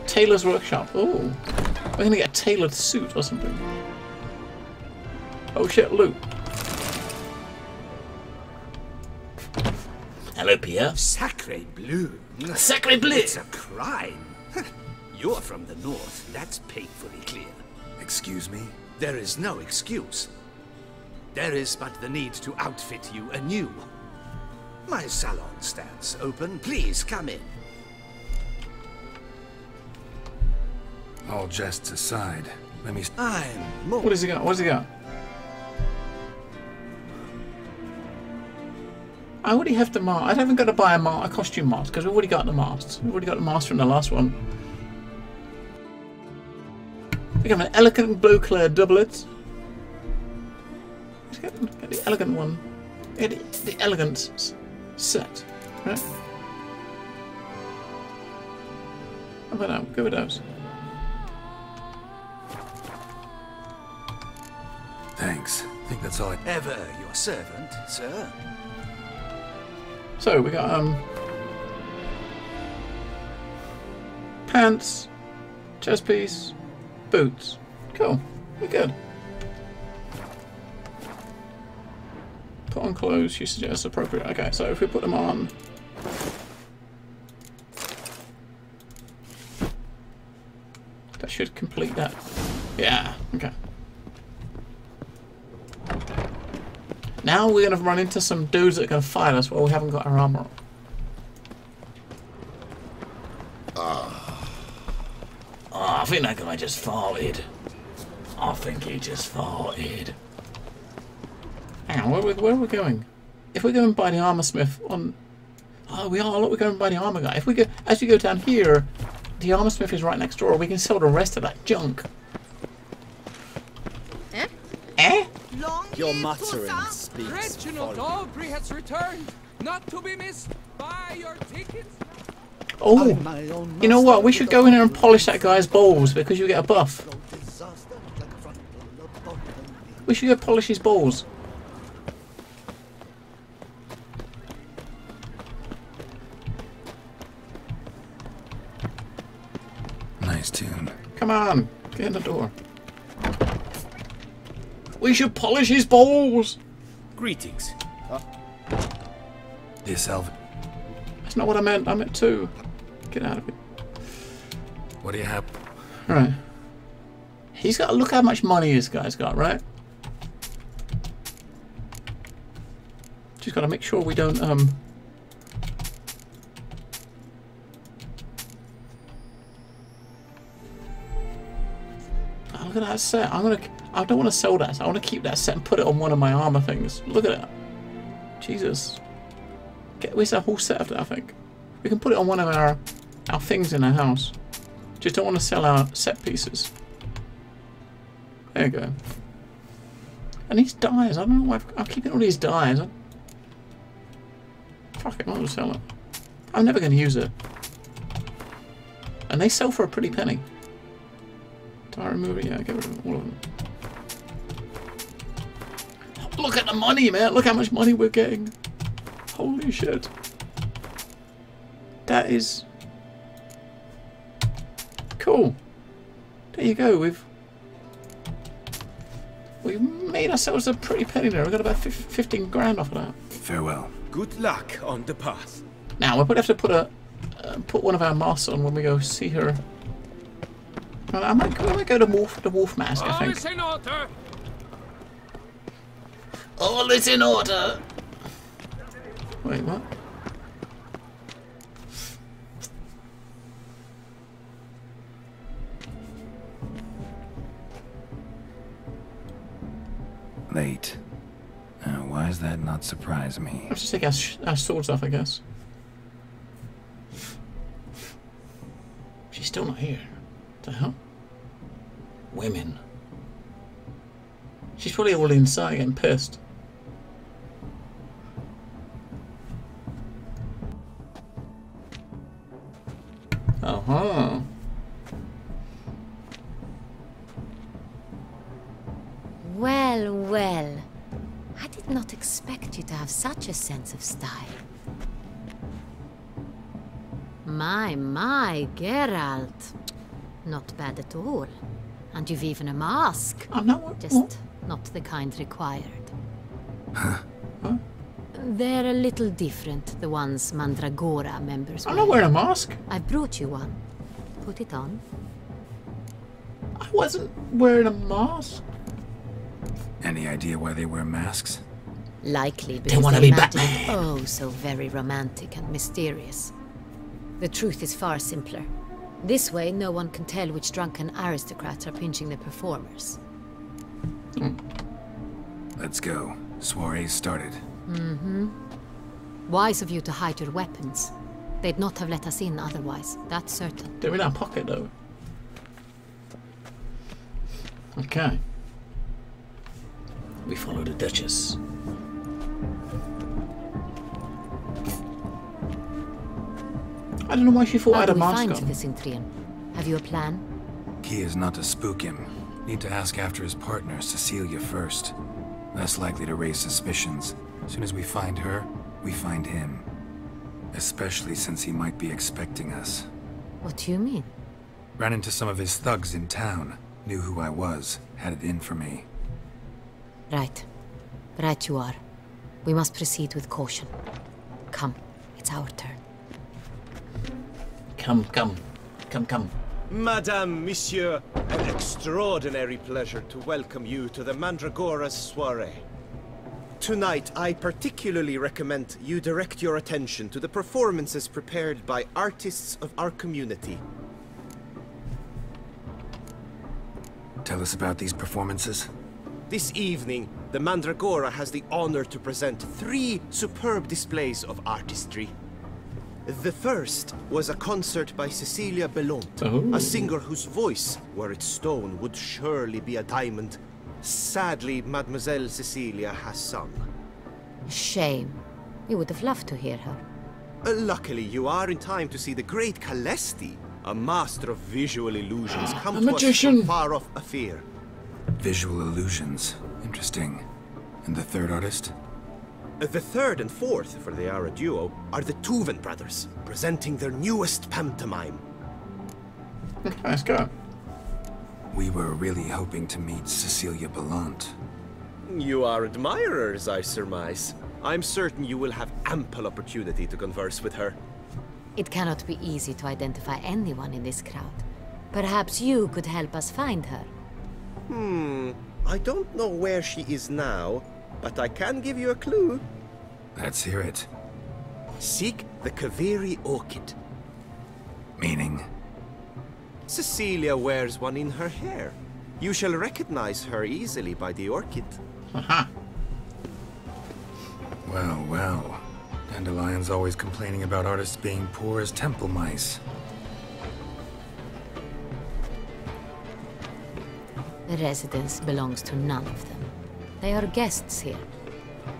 Tailor's workshop. Oh, we're gonna get a tailored suit or something. Oh shit, loot. Hello, Pierre. Sacre bleu. Sacre bleu. It's a crime. You're from the north. That's painfully clear. Excuse me? There is no excuse. There is but the need to outfit you anew. My salon stands open. Please come in. All jests aside, let me... I'm more... What has he got? What has he got? I already have the mask. I haven't got to buy a costume mask because we've already got the masks. We've already got the mask from the last one. We have an elegant blue-clad doublet. Let's get the elegant one. Get the elegant set. Right? How about that? Go with those. Thanks. I think that's all I... Ever your servant, sir. So we got pants, chest piece, boots. Cool. We're good. Put on clothes you suggest appropriate. Okay, so if we put them on, that should complete that. Yeah. Okay. Now we're going to run into some dudes that are going to fight us while we haven't got our armor on. Oh, I think that guy just farted. I think he just farted. Hang on, where are we going? If we're going by the armor smith on... Oh, we are. Look, we're going by the armor guy. If we go, as we go down here, the armor smith is right next door. We can sell the rest of that junk. Eh? Eh? Your muttering speaks Reginald volumes. Aubrey has returned, not to be missed. Buy your tickets. Oh, you know what? We should go in there and polish that guy's balls because you get a buff. We should go polish his balls. Nice tune. Come on, get in the door. We should polish his balls. Greetings. This elf... That's not what I meant. I meant two. Get out of it. What do you have? Right. He's got to look how much money this guy's got, right? Just got to make sure we don't Oh, look at that set. I don't want to sell that. I want to keep that set and put it on one of my armor things. Look at that. Jesus. Where's that whole set of that, I think? We can put it on one of our things in our house. Just don't want to sell our set pieces. There you go. And these dyes, I don't know why I'm keeping all these dyes. Fuck it, I might as well sell it. I'm never going to use it. And they sell for a pretty penny. Dye remover, yeah, get rid of all of them. Look at the money, man. Look how much money we're getting. Holy shit. That is... cool. There you go. We've made ourselves a pretty penny there. We got about 15 grand off of that. Farewell. Good luck on the path. Now we'll probably have to put one of our masks on when we go see her. Well, I might go to the wolf mask, I All think. is in order. All is in order. Wait, what? Late. Why does that not surprise me? Let's just take our swords off, I guess. She's still not here. What the hell? Women. She's probably all inside getting pissed. Uh-huh. Well, well. I did not expect you to have such a sense of style. My, Geralt. Not bad at all. And you've even a mask. I'm not. Just not the kind required. They're a little different, the ones Mandragora members I'm wear. not wearing a mask. I've brought you one. Put it on. I wasn't wearing a mask. Any idea why they wear masks? Likely because wanna they be imagine Batman. it oh so very romantic and mysterious. The truth is far simpler. This way, no one can tell which drunken aristocrats are pinching the performers. Let's go. Soiree's started. Wise of you to hide your weapons. They'd not have let us in otherwise, that's certain. They're in our pocket though. Okay. We follow the Duchess. I don't know why she thought I How had a do we mask find on. the Cintrian? Have you a plan? Key is not to spook him. Need to ask after his partner, Cecilia, first. Less likely to raise suspicions. As soon as we find her, we find him. Especially since he might be expecting us. What do you mean? Ran into some of his thugs in town. Knew who I was. Had it in for me. Right. Right you are. We must proceed with caution. Come, it's our turn. Come, come. Come, come. Madame, Monsieur, an extraordinary pleasure to welcome you to the Mandragora's soiree. Tonight, I particularly recommend you direct your attention to the performances prepared by artists of our community. Tell us about these performances. This evening, the Mandragora has the honor to present 3 superb displays of artistry. The first was a concert by Cecilia Belont, a singer whose voice, were it stone, would surely be a diamond. Sadly, Mademoiselle Cecilia has sung. Shame. We would have loved to hear her. Luckily, you are in time to see the great Calesti, a master of visual illusions, come A to us magician. from far off Afir. Visual illusions. Interesting. And the third artist? The third and fourth, for they are a duo, are the Tuven brothers, presenting their newest pantomime. Okay, let's go. We were really hoping to meet Cecilia Belont. You are admirers, I surmise. I'm certain you will have ample opportunity to converse with her. It cannot be easy to identify anyone in this crowd. Perhaps you could help us find her. I don't know where she is now, but I can give you a clue. Let's hear it. Seek the Kaveri orchid. Meaning? Cecilia wears one in her hair. You shall recognize her easily by the orchid. Aha. Well, well. Dandelion's always complaining about artists being poor as temple mice. The residence belongs to none of them. They are guests here.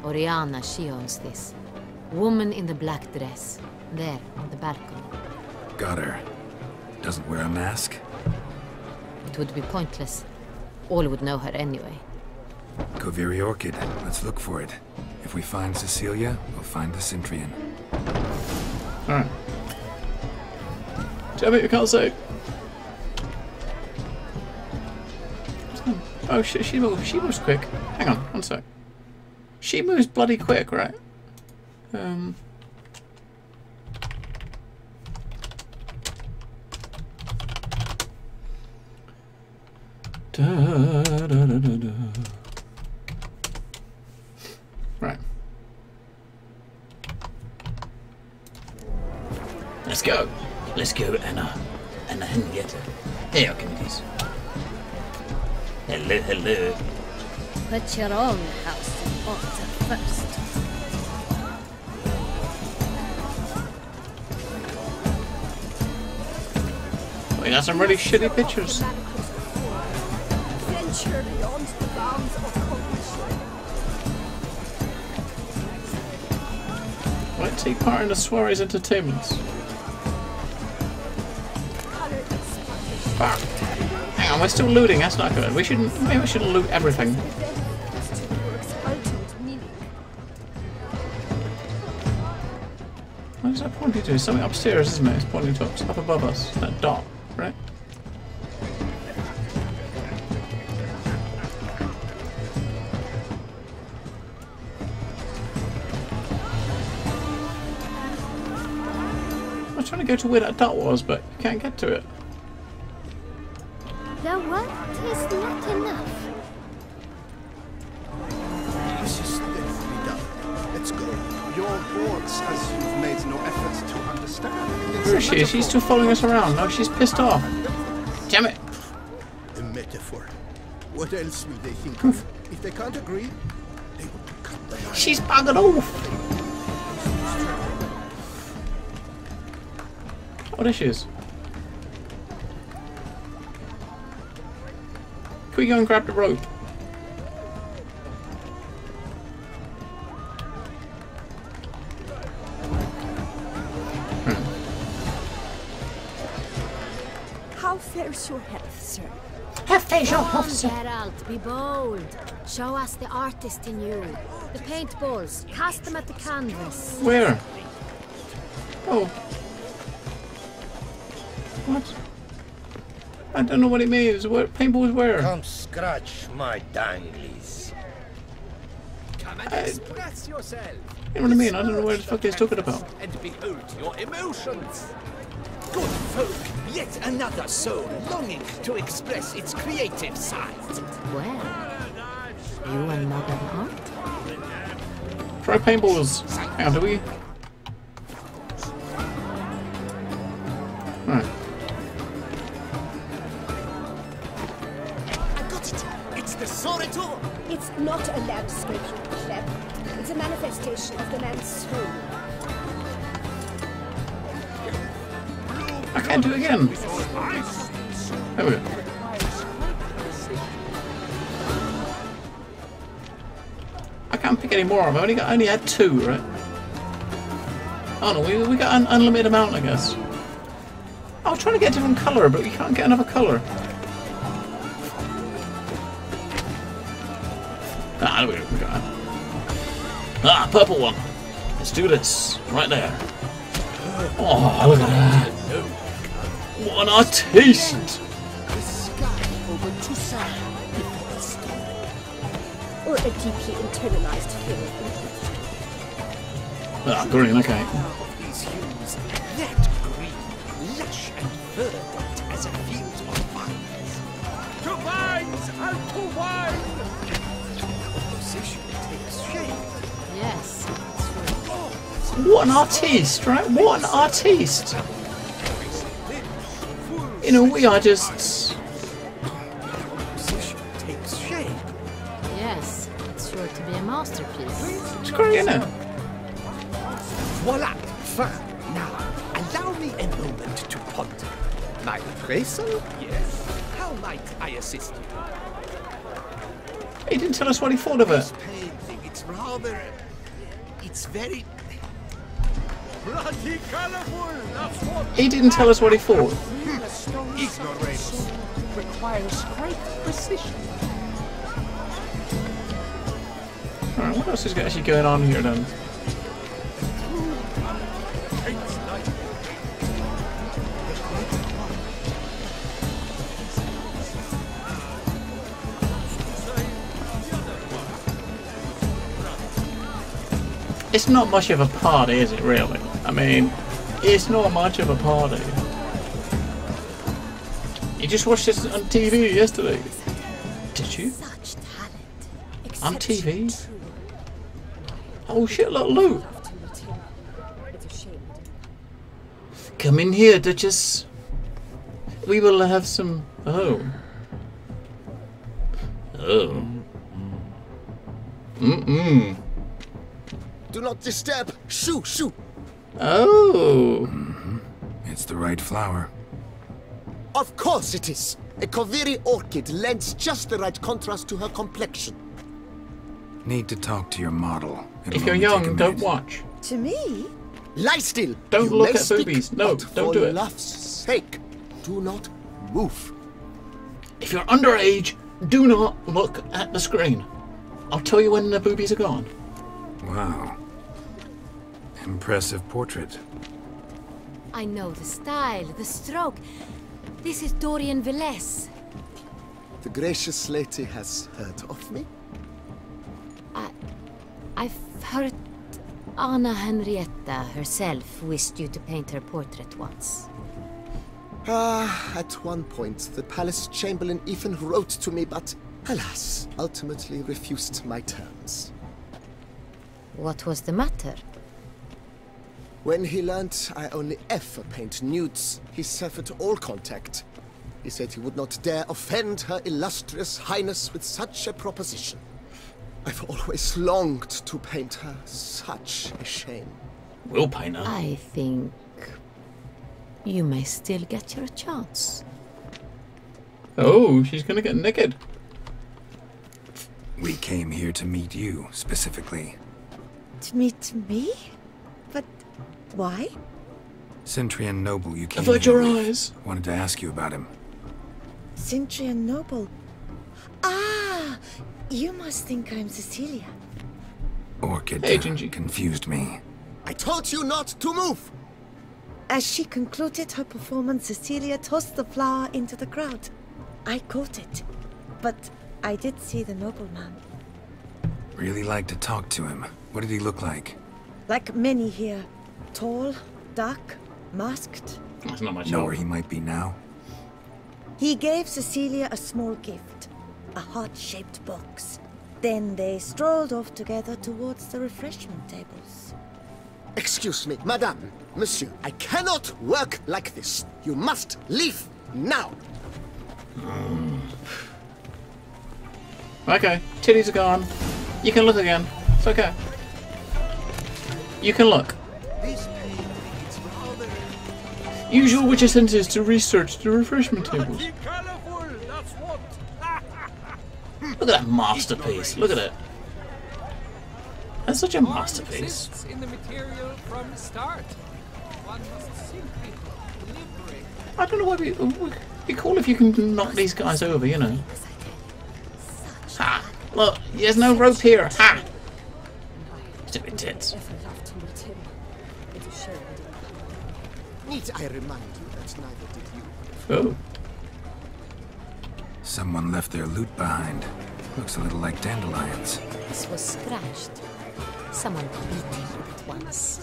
Oriana, she owns this. Woman in the black dress. There, on the balcony. Got her. Doesn't wear a mask? It would be pointless. All would know her anyway. Kaveri Orchid. Let's look for it. If we find Cecilia, we'll find the Cintrian. Alright. Damn it, you can't say. Oh shit, she moves quick. Hang on, one sec. She moves bloody quick, right? Right. Let's go. Let's go, Anna. Anna Henrietta. Hey, Archimedes. Hello, hello. Put your own house in order first. We got some really shitty pictures. Venture beyond the bounds of cognition. Let's take part in the soiree's entertainments. Fuck. Hang on, we're still looting, that's not good. Maybe we shouldn't loot everything. What is that pointing to? Something upstairs, isn't it? It's pointing to up above us. That dot, right? was trying to go to where that dot was, but you can't get to it. The what is not enough. This is definitely done. Let's go. Your board says you've made no efforts to understand. Where is she? She's still following us around. No, she's pissed off. Damn it. A metaphor. What else will they think of? If they can't agree, they will cut the line. She's buggered off. Oh, there she is. Can we go and grab the rope? How fares your health, sir? Have facial Come, officer. Geralt, be bold. Show us the artist in you. The paintballs, cast them at the canvas. Where? Oh. What? I don't know what it means. What paintballs where? Come scratch my danglies. Come and express yourself. You know what I mean? I don't know what the fuck he's talking about. And behold your emotions. Good folk, yet another soul longing to express its creative side. Well, you and modern art? Try paintballs. Hang on, do we? Right. I got it. It's the Soretor. It's not a landscape, you pleb. It's a manifestation of the man's soul. I can't do it again. There we go. I can't pick any more. I've only had 2, right? Oh no, we got an unlimited amount, I guess. I was trying to get a different colour, but you can't get another colour. Ah, there we go. We got it. Ah, purple one. Let's do this. Right there. Oh, look at that. What an artiste! The sky over Toussaint before the storm. Or a deeply internalized feeling. Ah, green, okay. Of these hues, that green, lush and verdant as a field of vines. To vines and to wine! Composition takes shape. Yes, What an artiste, right? What an artiste! You know, we are just... Composition takes shape. yes, it's sure to be a masterpiece. It's great, isn't it? Voila! Fine. Now, allow me a moment to ponder. My appraisal? Yes. How might I assist you? He didn't tell us what he thought of it. This painting, it's rather... It's very... bloody colorful! He didn't tell us what he thought. Ignoramus requires great precision. Alright, what else is actually going on here then? It's not much of a party, is it really? I mean, it's not much of a party. You just watched this on TV yesterday. Did you? Such talent. On TV? Exceptional. Oh shit, look, Luke. Love to meet him. It's a shame. Come in here, Duchess. We will have some... Oh. Oh. Mm-mm. Do not disturb. Shoo, shoo. Oh. It's the right flower. Of course it is. A Koviri orchid lends just the right contrast to her complexion. Need to talk to your model. If you're young, don't watch. To me? Lie still. Don't You look may at speak, boobies. No, but don't do for it. love's sake, do not move. If you're underage, do not look at the screen. I'll tell you when the boobies are gone. Wow. Impressive portrait. I know the style, the stroke. This is Dorian Villesse. The gracious lady has heard of me. I've heard Anna Henrietta herself wished you to paint her portrait once. At one point, the palace chamberlain even wrote to me, but alas, ultimately refused my terms. What was the matter? When he learnt I only ever paint nudes, he severed all contact. He said he would not dare offend her illustrious highness with such a proposition. I've always longed to paint her. Such a shame. We'll paint her. I think you may still get your chance. Oh, she's gonna get naked. We came here to meet you, specifically. To meet me? But why? Cintrian noble you came Avert here your with. eyes. Wanted to ask you about him. Cintrian noble. Ah! You must think I'm Cecilia. Orchid Hey, Gingy. confused me. I told you not to move! As she concluded her performance, Cecilia tossed the flower into the crowd. I caught it, but I did see the nobleman. Really like to talk to him. What did he look like? Like many here. Tall, dark, masked. That's not much Know help. where he might be now? He gave Cecilia a small gift, a heart-shaped box. Then they strolled off together towards the refreshment tables. Excuse me, madame, monsieur, I cannot work like this. You must leave now. Okay, titties are gone. You can look again. It's okay. You can look. Use your witcher senses to research the refreshment tables. Look at that masterpiece. Look at it. That's such a masterpiece. In the material from the start. One must simply liberate. I don't know why it would be cool if you can knock these guys over, you know. Ha! Look, there's no rope here. Ha! Stupid tits. Need I remind you that neither did you? Oh. Someone left their loot behind. Looks a little like dandelions. This was scratched. Someone beat it once.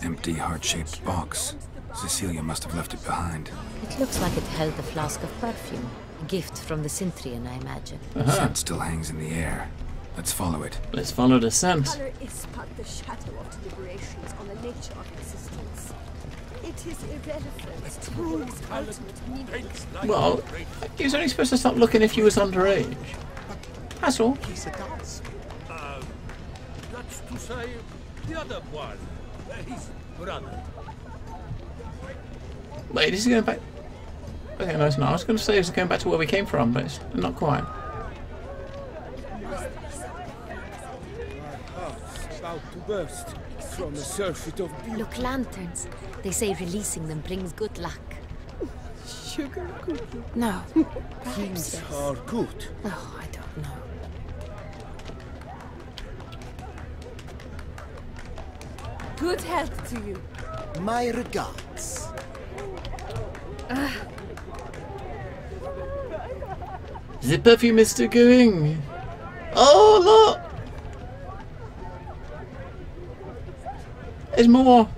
Empty heart-shaped box. Cecilia must have left it behind. It looks like it held a flask of perfume. A gift from the Cintrian, I imagine. Scent still hangs in the air. Let's follow it. Let's follow the scent. Color is but the shadow of deliberations on the nature of existence. It is irrelevant to its ultimate meaning. Well, he was only supposed to stop looking if he was underage. That's all. Yes, it does. That's to say, the other one. His brother. Wait, is he going back? Okay, no, it's not. I was going to say he's going back to where we came from, but it's not quite. About to burst from a surfeit of beauty. Look, lanterns. They say releasing them brings good luck. Sugar cookie. No. Things are good. Oh, I don't know. Good health to you. My regards. The perfume is still going. Oh, look! There's more.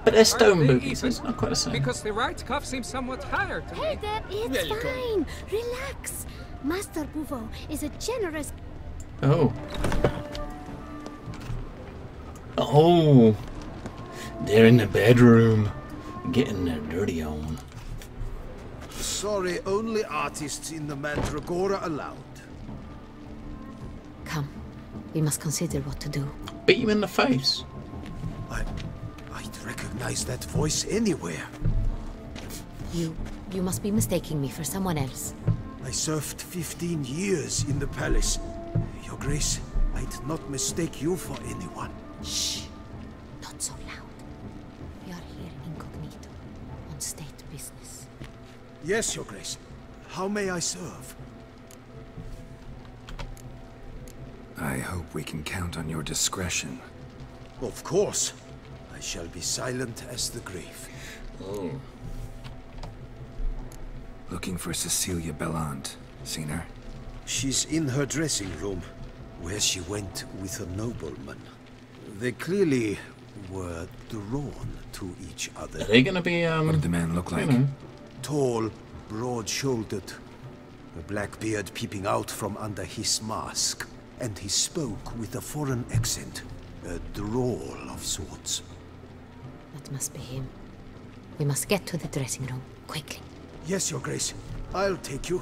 But they're stone boobies, so it's not quite the same. Because the right cuff seems somewhat higher to me. Dad, it's fine. Relax. Master Bouveau is a generous... Oh. Oh. They're in the bedroom. Getting their dirty on. Sorry, only artists in the Mandragora allowed. Come. We must consider what to do. Beat him in the face. I'd recognize that voice anywhere. You must be mistaking me for someone else. I served 15 years in the palace. Your Grace, I'd not mistake you for anyone. Shh. Not so loud. We are here incognito, on state business. Yes, Your Grace. How may I serve? I hope we can count on your discretion. Of course. I shall be silent as the grave. Oh. Looking for Cecilia Bellant. Seen her? She's in her dressing room. where she went with a nobleman. They clearly were drawn to each other. Are they gonna be, What did the man look like? Tall, broad-shouldered, a black beard peeping out from under his mask. And he spoke with a foreign accent, a drawl of sorts. That must be him. We must get to the dressing room, quickly. Yes, Your Grace. I'll take you.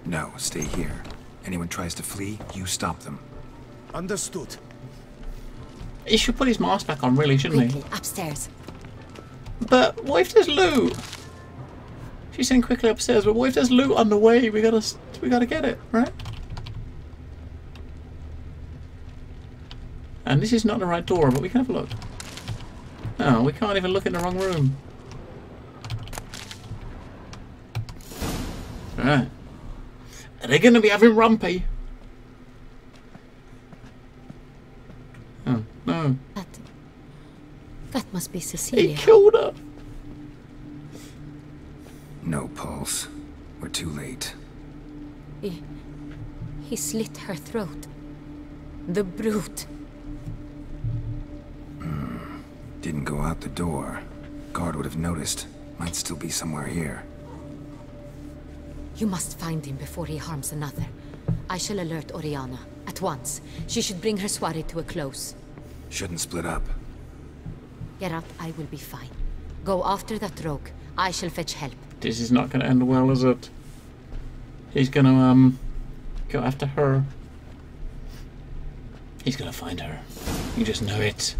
No, stay here. Anyone tries to flee, you stop them. Understood. He should put his mask back on, really, shouldn't Quickly, upstairs. But what if there's loot? She's saying quickly upstairs, but what if there's loot on the way? We gotta get it, right? And this is not the right door, but we can have a look. Oh, we can't even look in the wrong room. Alright. Are they gonna be having Rumpy? Oh, no. That must be Cecilia. He killed her! No pulse. We're too late. He slit her throat. The brute. Didn't go out the door. Guard would have noticed. Might still be somewhere here. You must find him before he harms another. I shall alert Oriana. At once. She should bring her soirée to a close. Shouldn't split up. Geralt, I will be fine. Go after that rogue. I shall fetch help. This is not gonna end well, is it? He's gonna, go after her. He's gonna find her. You just know it.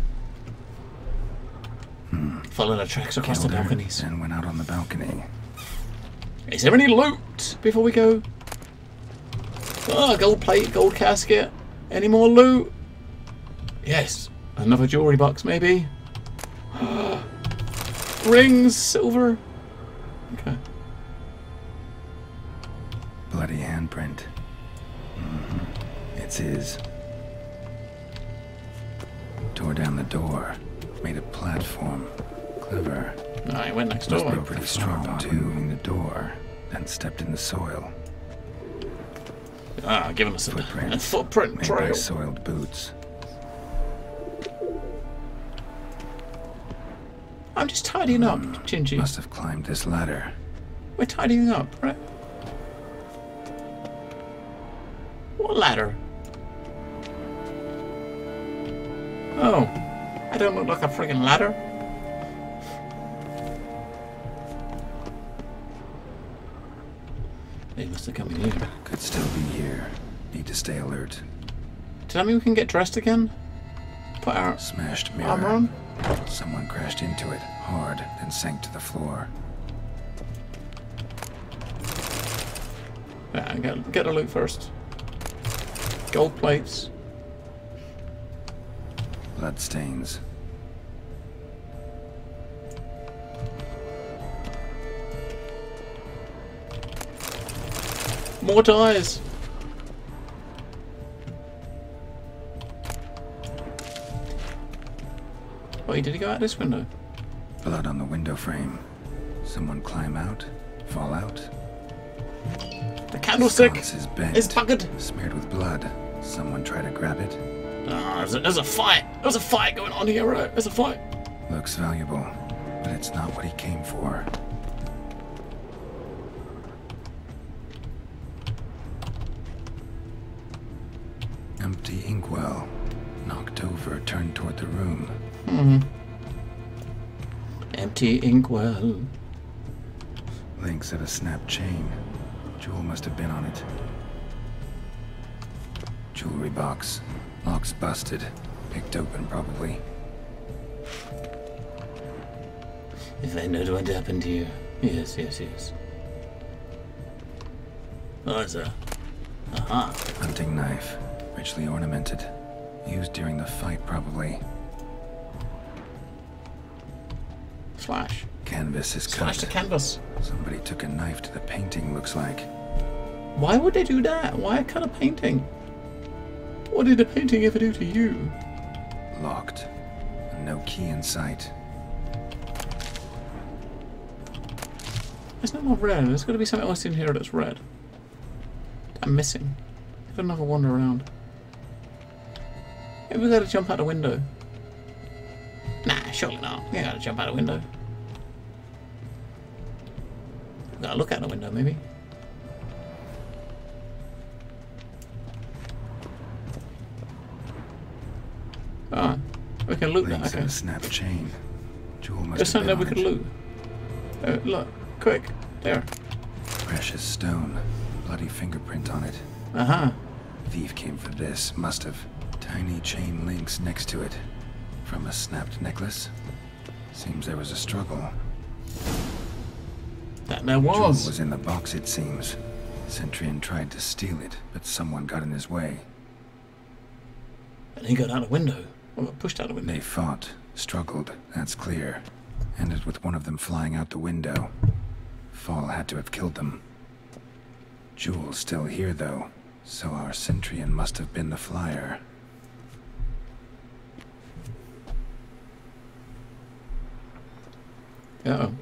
Follow the tracks across the balconies. And went out on the balcony. Is there any loot before we go? Oh, gold plate, gold casket. Any more loot? Yes. Another jewelry box, maybe. Rings, silver. Okay. Bloody handprint. It's his. Tore down the door. Made a platform. Clever. No, he went next Must door. be pretty strong too. Moving the door, then stepped in the soil. Ah, giving us a footprint made trail. by soiled boots. I'm just tidying up, Gingy. Must have climbed this ladder. We're tidying up, right? What ladder? Oh, I don't look like a friggin' ladder. They must have come in here. Could still be here. Need to stay alert. Does that mean we can get dressed again? Put our Smashed mirror. armor on? Someone crashed into it hard, then sank to the floor. Yeah, get the loot first. Gold plates. Blood stains. More dyes. Wait, did he go out this window? Blood on the window frame. Someone climb out? Fall out? The candlestick Is bent, is bugged. smeared with blood. Someone try to grab it? Ah, there's a fight. There's a fight going on here, right? There's a fight. Looks valuable, but it's not what he came for. Empty inkwell. Knocked over, turned toward the room. Empty inkwell. Links of a snapped chain. Jewel must have been on it. Jewelry box. Lock's busted. Picked open, probably. If I know what happened to you. Yes, yes, yes. Oh, it's a... Aha. Hunting knife. Richly ornamented. Used during the fight, probably. Slash. Canvas is cut. Slash the canvas. Somebody took a knife to the painting, looks like. Why would they do that? Why cut a painting? What did the painting ever do to you? Locked. And no key in sight. There's no more red. There's got to be something else in here that's red. I'm missing. Have another wander around. Maybe we gotta jump out the window. Nah, surely not. We gotta jump out the window. We gotta look out the window, maybe. Ah, we can loot that. Okay. Snap chain. Jewel must There's something that we could loot. Look, quick, there. Precious stone, bloody fingerprint on it. Thief came for this. Must have. Tiny chain links next to it. From a snapped necklace. Seems there was a struggle. That there was. Jewel was in the box, it seems. Centurion tried to steal it, but someone got in his way. And he got out the window. Or pushed out the window. They fought, struggled, that's clear. Ended with one of them flying out the window. Fall had to have killed them. Jewel's still here, though, so our Cintrian must have been the flyer. Uh-oh.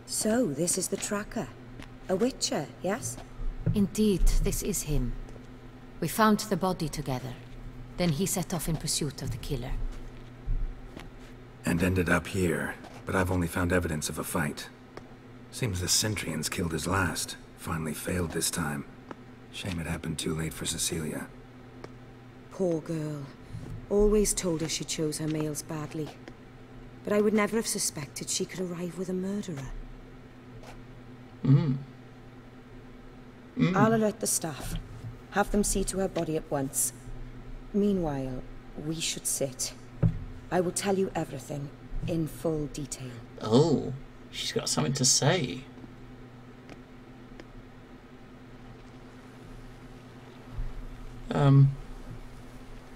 So, this is the tracker. A witcher, yes? Indeed, this is him. We found the body together. Then he set off in pursuit of the killer. And ended up here, but I've only found evidence of a fight. Seems the Cintrians killed his last. Finally failed this time. Shame it happened too late for Cecilia. Poor girl. Always told her she chose her males badly. But I would never have suspected she could arrive with a murderer. I'll alert the staff. Have them see to her body at once. Meanwhile, we should sit. I will tell you everything, in full detail. Oh, she's got something to say. Is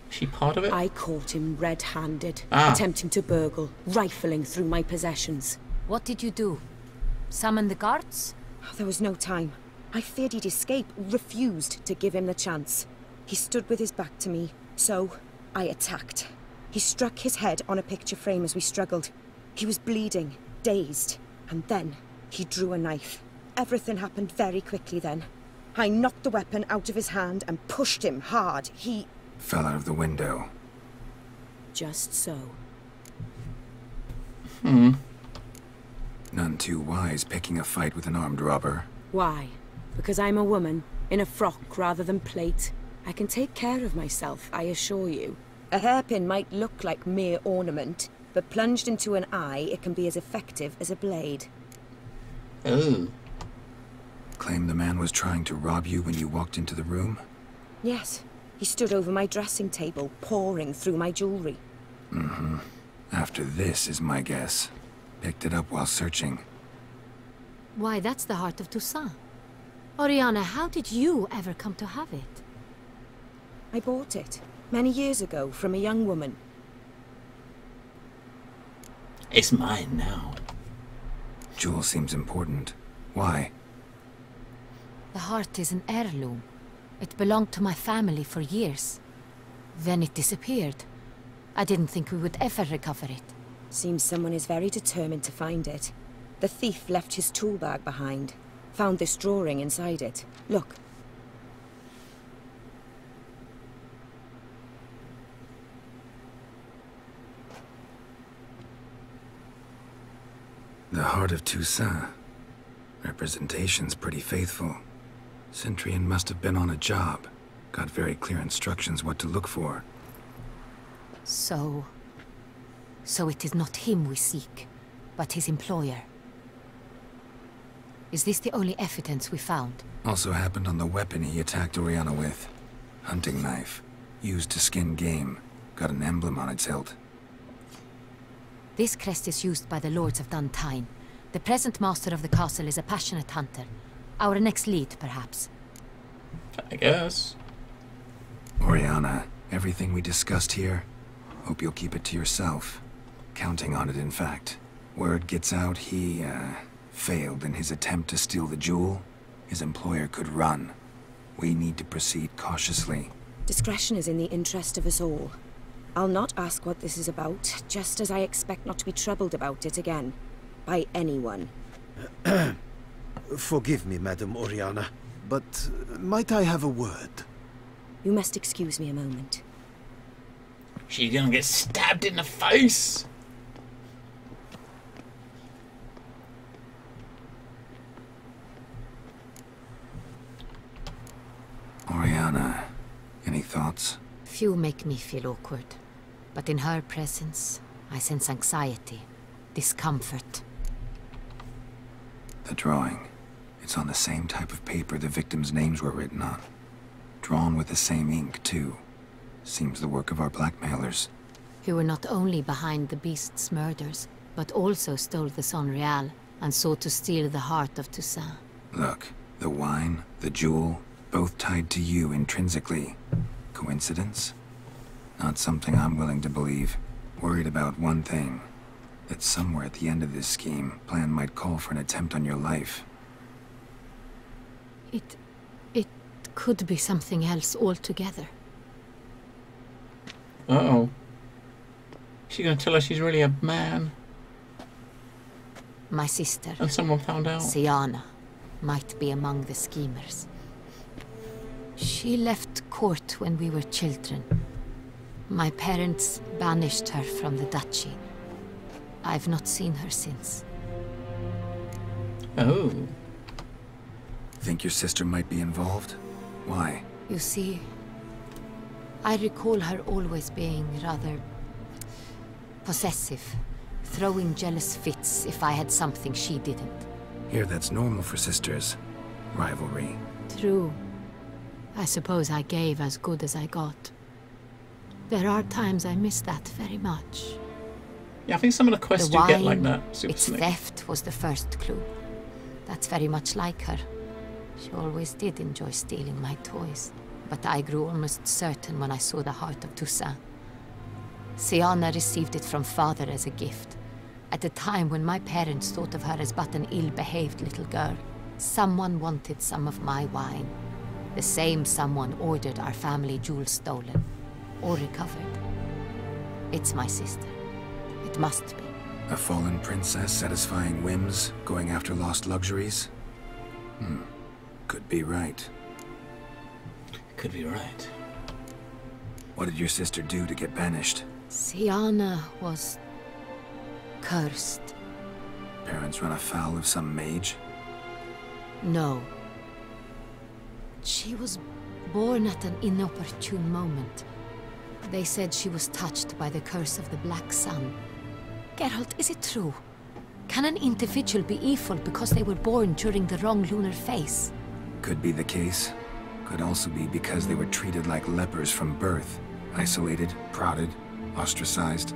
she part of it? I caught him red-handed, attempting to burgle, rifling through my possessions. What did you do? Summon the guards? There was no time. I feared he'd escape, refused to give him the chance. He stood with his back to me, so I attacked. He struck his head on a picture frame as we struggled. He was bleeding, dazed, and then he drew a knife. Everything happened very quickly then. I knocked the weapon out of his hand and pushed him hard. He fell out of the window. Just so. None too wise picking a fight with an armed robber. Why? Because I'm a woman, in a frock rather than plate. I can take care of myself, I assure you. A hairpin might look like mere ornament, but plunged into an eye, it can be as effective as a blade. Oh. Claim the man was trying to rob you when you walked into the room? Yes. He stood over my dressing table, pouring through my jewelry. After this is my guess. Picked it up while searching. Why, that's the heart of Toussaint. Oriana, how did you ever come to have it? I bought it, many years ago, from a young woman. It's mine now. Jewel seems important. Why? The heart is an heirloom. It belonged to my family for years. Then it disappeared. I didn't think we would ever recover it. Seems someone is very determined to find it. The thief left his tool bag behind. Found this drawing inside it. Look. The heart of Toussaint. Representation's pretty faithful. Centurion must have been on a job. Got very clear instructions what to look for. So it is not him we seek, but his employer. Is this the only evidence we found? Also happened on the weapon he attacked Oriana with. Hunting knife. Used to skin game. Got an emblem on its hilt. This crest is used by the Lords of Duntine. The present master of the castle is a passionate hunter. Our next lead, perhaps. I guess. Oriana, everything we discussed here, hope you'll keep it to yourself. Counting on it, in fact. Word gets out he, failed in his attempt to steal the jewel. His employer could run. We need to proceed cautiously. Discretion is in the interest of us all. I'll not ask what this is about, just as I expect not to be troubled about it again. By anyone. Forgive me, Madam Oriana, but might I have a word? You must excuse me a moment. She's gonna get stabbed in the face. Oriana, any thoughts? Few make me feel awkward, but in her presence, I sense anxiety, discomfort. The drawing. It's on the same type of paper the victims' names were written on. Drawn with the same ink, too. Seems the work of our blackmailers. Who were not only behind the beast's murders, but also stole the Son Real and sought to steal the heart of Toussaint. Look, the wine, the jewel, both tied to you intrinsically. Coincidence? Not something I'm willing to believe. Worried about one thing. That somewhere at the end of this scheme, plan might call for an attempt on your life. It could be something else altogether. Uh-oh. She's gonna tell us she's really a man. My sister, And someone found out. Siana, might be among the schemers. She left court when we were children. My parents banished her from the duchy. I've not seen her since. Oh. Think your sister might be involved? Why? You see, I recall her always being rather possessive, throwing jealous fits if I had something she didn't. Here, that's normal for sisters. Rivalry. True. I suppose I gave as good as I got. There are times I miss that very much. Yeah, I think some of the quests The do get wine, like that. Super its Snake. theft was the first clue. That's very much like her. She always did enjoy stealing my toys. But I grew almost certain when I saw the heart of Toussaint. Siana received it from father as a gift. At a time when my parents thought of her as but an ill-behaved little girl. Someone wanted some of my wine. The same someone ordered our family jewels stolen. Or recovered. It's my sister. It must be. A fallen princess satisfying whims, going after lost luxuries? Could be right. Could be right. What did your sister do to get banished? Siana was cursed. Parents run afoul of some mage? No. She was born at an inopportune moment. They said she was touched by the curse of the Black Sun. Geralt, is it true? Can an individual be evil because they were born during the wrong lunar phase? Could be the case. Could also be because they were treated like lepers from birth. Isolated, prodded, ostracized.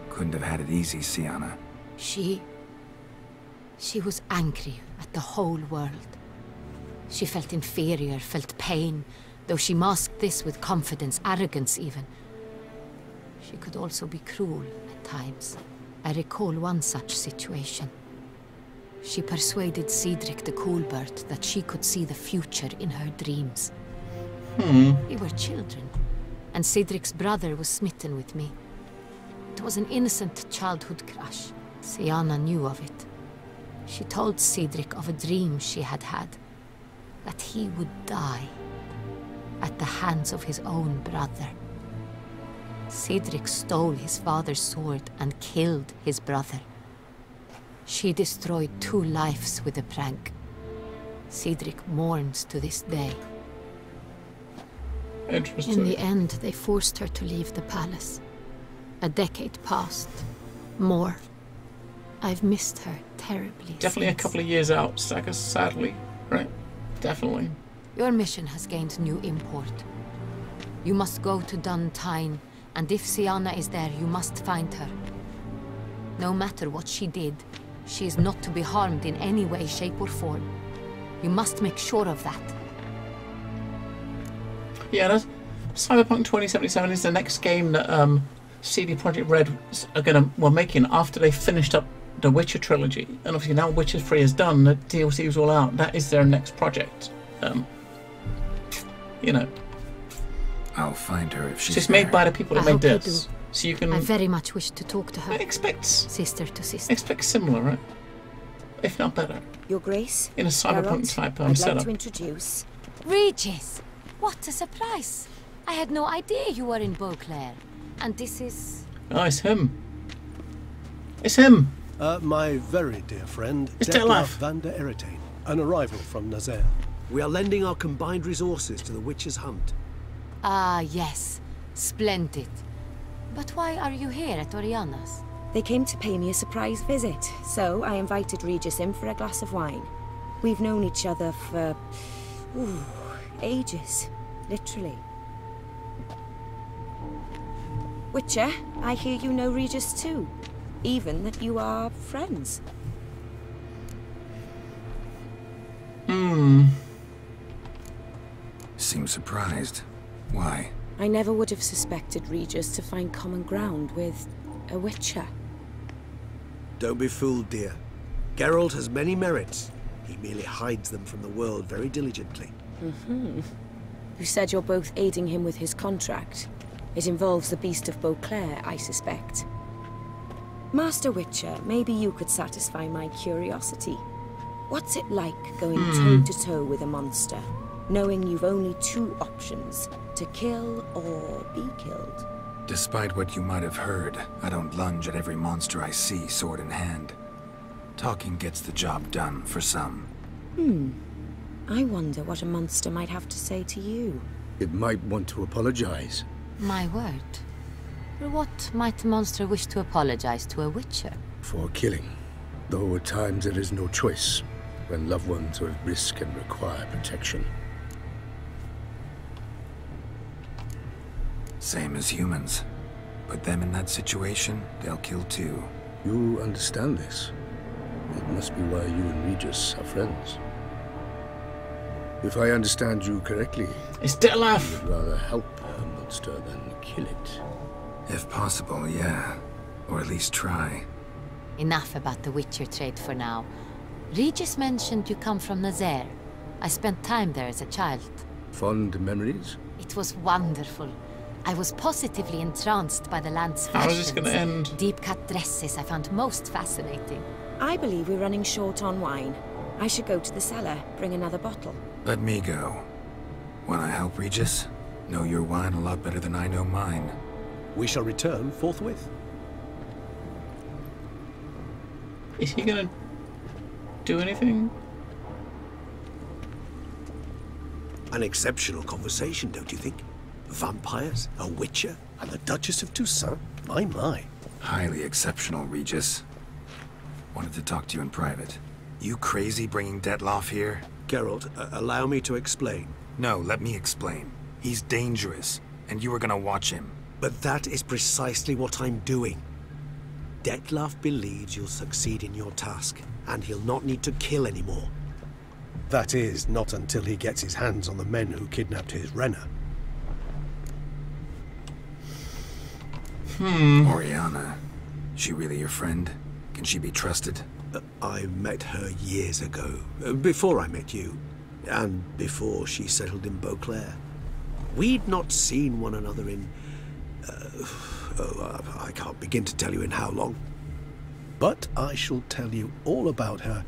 Couldn't have had it easy, Siana. She was angry at the whole world. She felt inferior, felt pain, though she masked this with confidence, arrogance even. She could also be cruel at times. I recall one such situation. She persuaded Cedric the Coolbird that she could see the future in her dreams. We were children, and Cedric's brother was smitten with me. It was an innocent childhood crush. Siana knew of it. She told Cedric of a dream she had had, that he would die at the hands of his own brother. Cedric stole his father's sword and killed his brother. She destroyed 2 lives with a prank. Cedric mourns to this day. Interesting. In the end, they forced her to leave the palace. A decade passed. More. I've missed her terribly. Definitely since. a couple of years out, Sagas, sadly. Right? Definitely. Your mission has gained new import. You must go to Duntine, and if Siana is there, you must find her. No matter what she did, she is not to be harmed in any way, shape, or form. You must make sure of that. Yeah, that's Cyberpunk 2077 is the next game that CD Projekt Red were making after they finished up the Witcher trilogy, and obviously now Witcher 3 is done, the DLC is all out. That is their next project. You know, I'll find her if she's it's made there. by the people that I made hope you this, do. so you can I very much wish to talk to her. expect Sister to sister. expect similar, right? if not better. Your Grace, In a cyberpunk Geralt, type I'd like setup. to introduce... Regis! What a surprise! I had no idea you were in Beauclair. And this is... Oh, it's him. It's him! My very dear friend, It's Detlef Detlef. van der Eretain, an arrival from Nazaire. We are lending our combined resources to the Witch's Hunt. Ah, yes. Splendid. But why are you here at Oriana's? They came to pay me a surprise visit, so I invited Regis in for a glass of wine. We've known each other for... ages. Literally. Witcher, I hear you know Regis too. Even that you are friends. Seems surprised. Why? I never would have suspected Regis to find common ground with a Witcher. Don't be fooled, dear. Geralt has many merits. He merely hides them from the world very diligently. You said you're both aiding him with his contract. It involves the Beast of Beauclair, I suspect. Master Witcher, maybe you could satisfy my curiosity. What's it like going toe-to-toe with a monster, knowing you've only two options, to kill or be killed? Despite what you might have heard, I don't lunge at every monster I see, sword in hand. Talking gets the job done, for some. I wonder what a monster might have to say to you. It might want to apologize. My word. What might the monster wish to apologize to a Witcher? For killing. Though at times there is no choice, when loved ones are at risk and require protection. Same as humans. Put them in that situation, they'll kill too. You understand this. It must be why you and Regis are friends. If I understand you correctly, It's you Detlef! would rather help a monster than kill it. If possible, yeah. Or at least try. Enough about the Witcher trade for now. Regis mentioned you come from Nazaire. I spent time there as a child. Fond memories? It was wonderful. I was positively entranced by the land's How is fashions. this gonna end? Deep-cut dresses I found most fascinating. I believe we're running short on wine. I should go to the cellar, bring another bottle. Let me go. Wanna help, Regis? Know your wine a lot better than I know mine. We shall return forthwith. Is he gonna do anything? An exceptional conversation, don't you think? Vampires, a witcher, And the Duchess of Toussaint? My. Highly exceptional, Regis. Wanted to talk to you in private. You crazy bringing Detlef here? Geralt, allow me to explain. No, let me explain. He's dangerous, and you were gonna watch him. But that is precisely what I'm doing. Detlef believes you'll succeed in your task, and he'll not need to kill anymore. That is, not until he gets his hands on the men who kidnapped his Renner. Oriana. She really your friend? Can she be trusted? I met her years ago, before I met you, and before she settled in Beauclair. We'd not seen one another in... I can't begin to tell you in how long. But I shall tell you all about her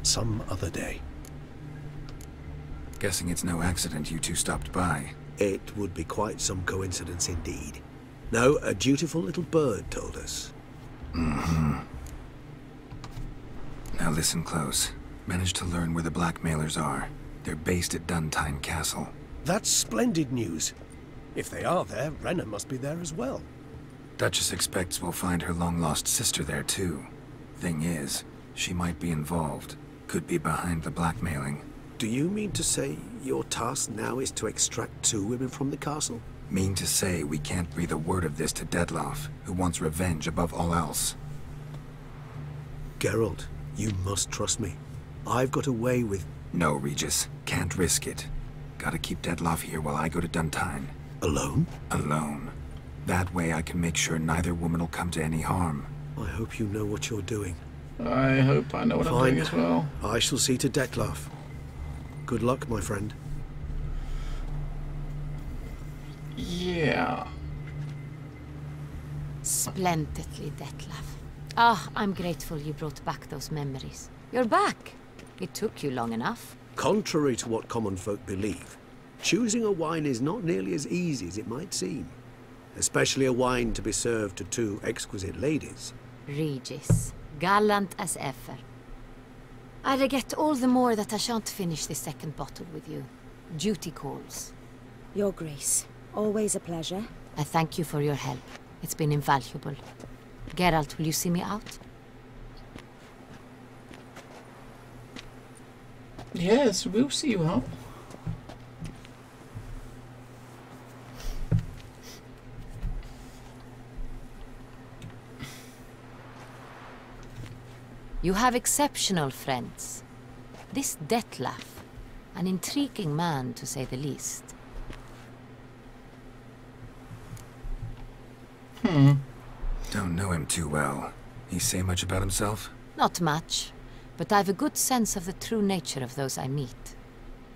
some other day. Guessing it's no accident you two stopped by. It would be quite some coincidence indeed. No, a dutiful little bird told us. Now listen close. Managed to learn where the blackmailers are. They're based at Duntine Castle. That's splendid news. If they are there, Renner must be there as well. Duchess expects we'll find her long-lost sister there too. Thing is, she might be involved. Could be behind the blackmailing. Do you mean to say your task now is to extract 2 women from the castle? Mean to say we can't breathe a word of this to Detlef, who wants revenge above all else. Geralt, you must trust me. I've got away with... No, Regis. Can't risk it. Gotta keep Detlef here while I go to Duntine. Alone? Alone. That way I can make sure neither woman will come to any harm. I hope you know what you're doing. I hope I know what I'm doing as well. I shall see to Detlef. Good luck, my friend. Yeah. Splendidly, Detlef. Ah, I'm grateful you brought back those memories. You're back. It took you long enough. Contrary to what common folk believe, choosing a wine is not nearly as easy as it might seem. Especially a wine to be served to two exquisite ladies. Regis, gallant as ever. I regret all the more that I shan't finish the second bottle with you. Duty calls. Your Grace, always a pleasure. I thank you for your help. It's been invaluable. Geralt, will you see me out? Yes, we'll see you out. You have exceptional friends. This Detlef, an intriguing man to say the least. Don't know him too well. He say much about himself? Not much, but I've a good sense of the true nature of those I meet.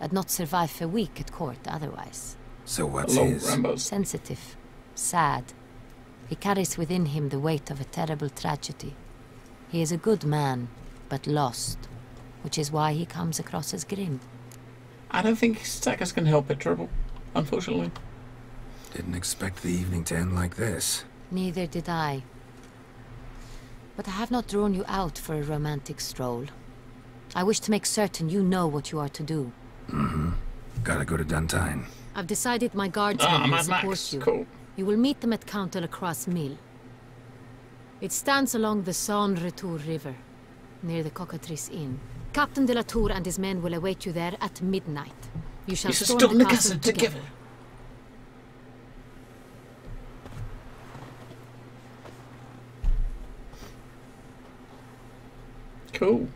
I'd not survive a week at court otherwise. So what's his? Sensitive, sad. He carries within him the weight of a terrible tragedy. He is a good man, but lost, which is why he comes across as grim. I don't think Stackers can help it, Dribble, unfortunately. Didn't expect the evening to end like this. Neither did I. But I have not drawn you out for a romantic stroll. I wish to make certain you know what you are to do. Gotta go to Duntine. I've decided my guardsmen will support you. Cool. You will meet them at Count de la Croix Mill. It stands along the Saône Retour River, near the Cockatrice Inn. Captain de la Tour and his men will await you there at midnight. You shall storm the castle together. Cool.